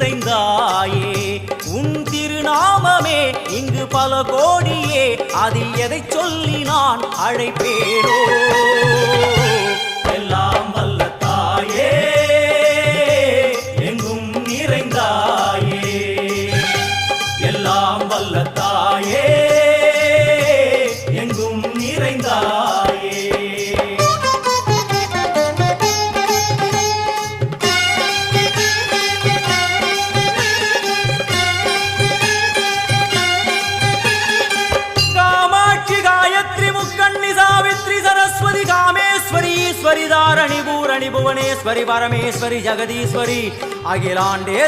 நிறைந்தாயே உன் திருநாமமே இங்கு பல கோடியே அதில் எதை சொல்லி நான் அழைப்பேனோ எல்லாம் வல்ல தாயே எங்கும் நிறைந்தாயே எல்லாம் வல்ல தாயே எங்கும் நிறைந்தாயே ईश्वरी धारणी भूरणी भुवनेश्वरी परमेश्वरी जगदीश्वरी अखिलांडे